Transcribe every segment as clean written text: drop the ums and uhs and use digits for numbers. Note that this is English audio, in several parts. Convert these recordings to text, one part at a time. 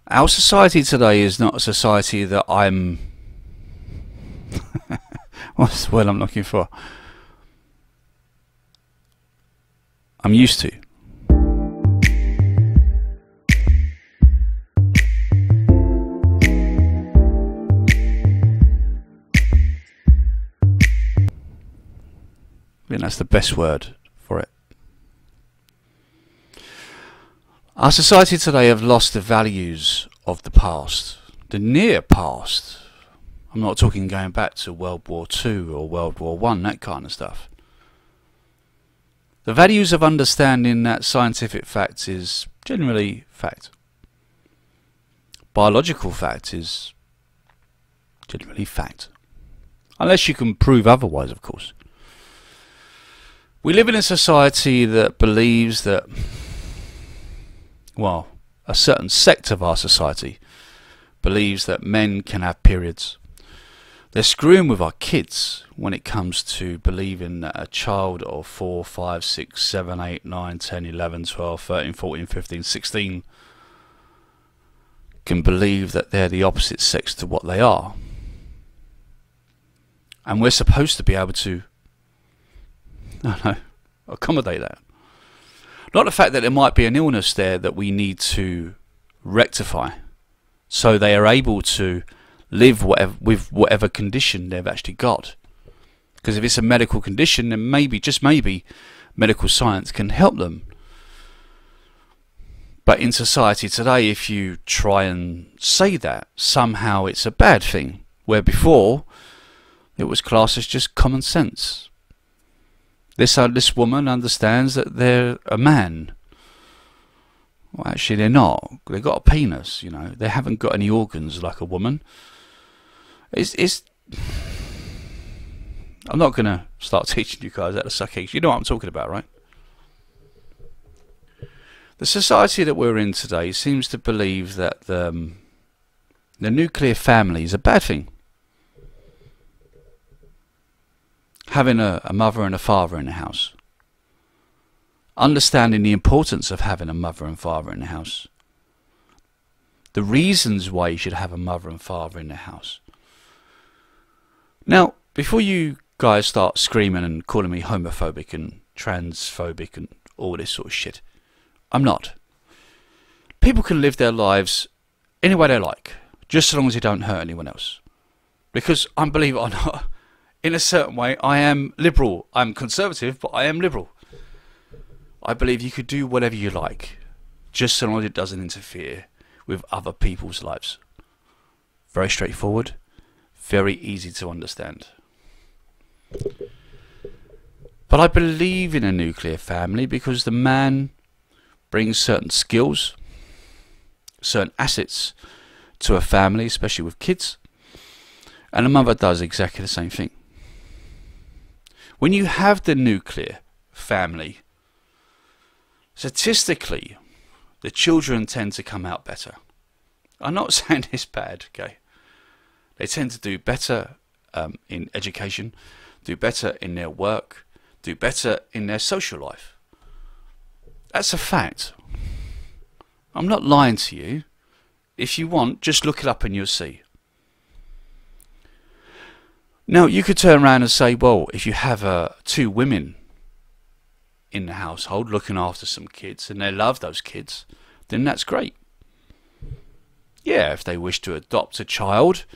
Our society today is not a society that what's the word I'm looking for? I'm used to. I think that's the best word for it. Our society today have lost the values of the past, the near past. I'm not talking going back to World War II or World War I, that kind of stuff. The values of understanding that scientific fact is generally fact. Biological fact is generally fact. Unless you can prove otherwise, of course. We live in a society that believes that, well, a certain sect of our society believes that men can have periods. They're screwing with our kids when it comes to believing that a child of 4, 5, 6, 7, 8, 9, 10, 11, 12, 13, 14, 15, 16 can believe that they're the opposite sex to what they are. And we're supposed to be able to accommodate that. Not the fact that there might be an illness there that we need to rectify so they are able to live with whatever condition they've actually got. Because if it's a medical condition, then maybe, just maybe, medical science can help them. But in society today, if you try and say that, somehow it's a bad thing. Where before, it was classed as just common sense. This woman understands that they're a man. Well, actually, they're not. They've got a penis, you know. They haven't got any organs like a woman. I'm not going to start teaching you guys how to suck eggs. You know what I'm talking about, right? The society that we're in today seems to believe that the nuclear family is a bad thing. Having a mother and a father in the house. Understanding the importance of having a mother and father in the house. The reasons why you should have a mother and father in the house. Now, before you guys start screaming and calling me homophobic and transphobic and all this sort of shit, I'm not. People can live their lives any way they like, just as long as they don't hurt anyone else. Because, believe it or not, in a certain way, I am liberal. I'm conservative, but I am liberal. I believe you could do whatever you like, just so long as it doesn't interfere with other people's lives. Very straightforward, very easy to understand. But I believe in a nuclear family because the man brings certain skills, certain assets to a family, especially with kids, and a mother does exactly the same thing. When you have the nuclear family, statistically, the children tend to come out better. I'm not saying it's bad, okay? They tend to do better in education, do better in their work, do better in their social life. That's a fact. I'm not lying to you. If you want, just look it up and you'll see. Now, you could turn around and say, well, if you have two women in the household looking after some kids and they love those kids, then that's great. Yeah, if they wish to adopt a child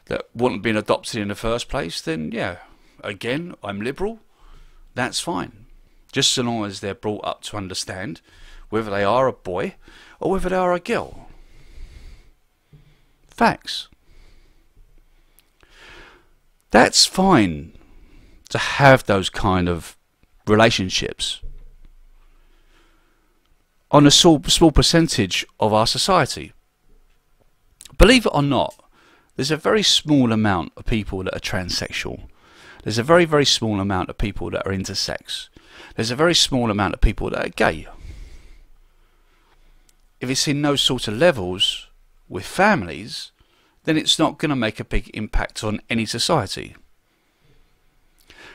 that wouldn't have been adopted in the first place, then yeah, again, I'm liberal. That's fine. Just so long as they're brought up to understand whether they are a boy or whether they are a girl. Facts. That's fine to have those kind of relationships on a small percentage of our society. Believe it or not, there's a very small amount of people that are transsexual. There's a very, very small amount of people that are intersex. There's a very small amount of people that are gay. If it's in those sort of levels with families, then it's not going to make a big impact on any society.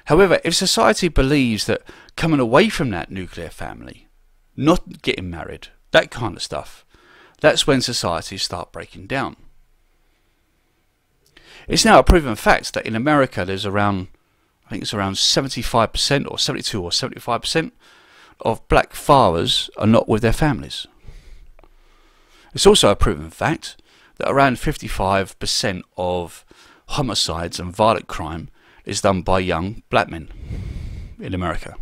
However, if society believes that coming away from that nuclear family, not getting married, that kind of stuff, that's when societies start breaking down. It's now a proven fact that in America there's around, I think it's around 75% or 72 or 75% of black fathers are not with their families. It's also a proven fact that around 55% of homicides and violent crime is done by young black men in America.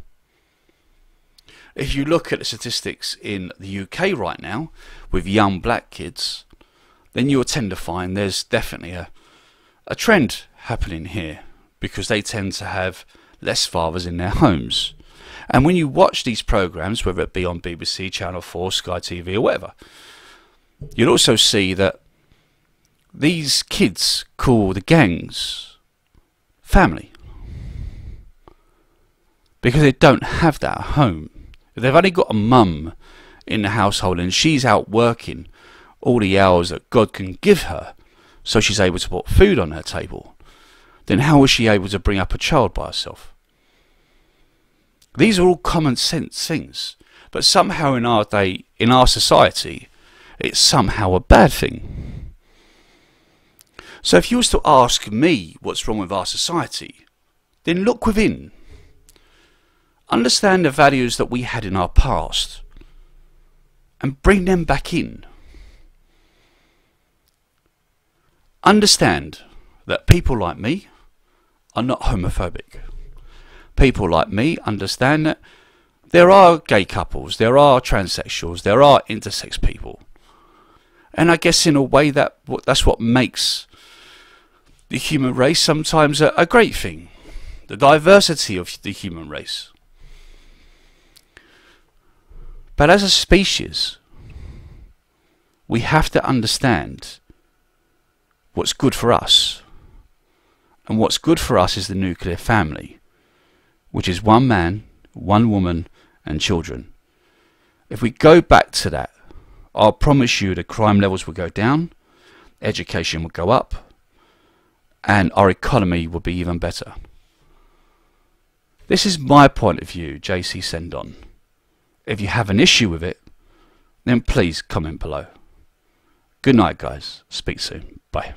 If you look at the statistics in the UK right now with young black kids, then you'll tend to find there's definitely a trend happening here, because they tend to have less fathers in their homes. And when you watch these programs, whether it be on BBC, Channel 4, Sky TV or whatever, you'll also see that these kids call the gangs family, because they don't have that at home. If they've only got a mum in the household and she's out working all the hours that God can give her, so she's able to put food on her table, then how is she able to bring up a child by herself? These are all common sense things, but somehow in our day, in our society, it's somehow a bad thing. So if you was to ask me what's wrong with our society, then look within. Understand the values that we had in our past and bring them back in. Understand that people like me are not homophobic. People like me understand that there are gay couples, there are transsexuals, there are intersex people. And I guess in a way that's what makes the human race sometimes a great thing. The diversity of the human race. But as a species, we have to understand what's good for us. And what's good for us is the nuclear family, which is one man, one woman and children. If we go back to that, I'll promise you the crime levels will go down, education will go up, and our economy will be even better. This is my point of view, JC Sendon. If you have an issue with it, then please comment below. Good night, guys. Speak soon. Bye.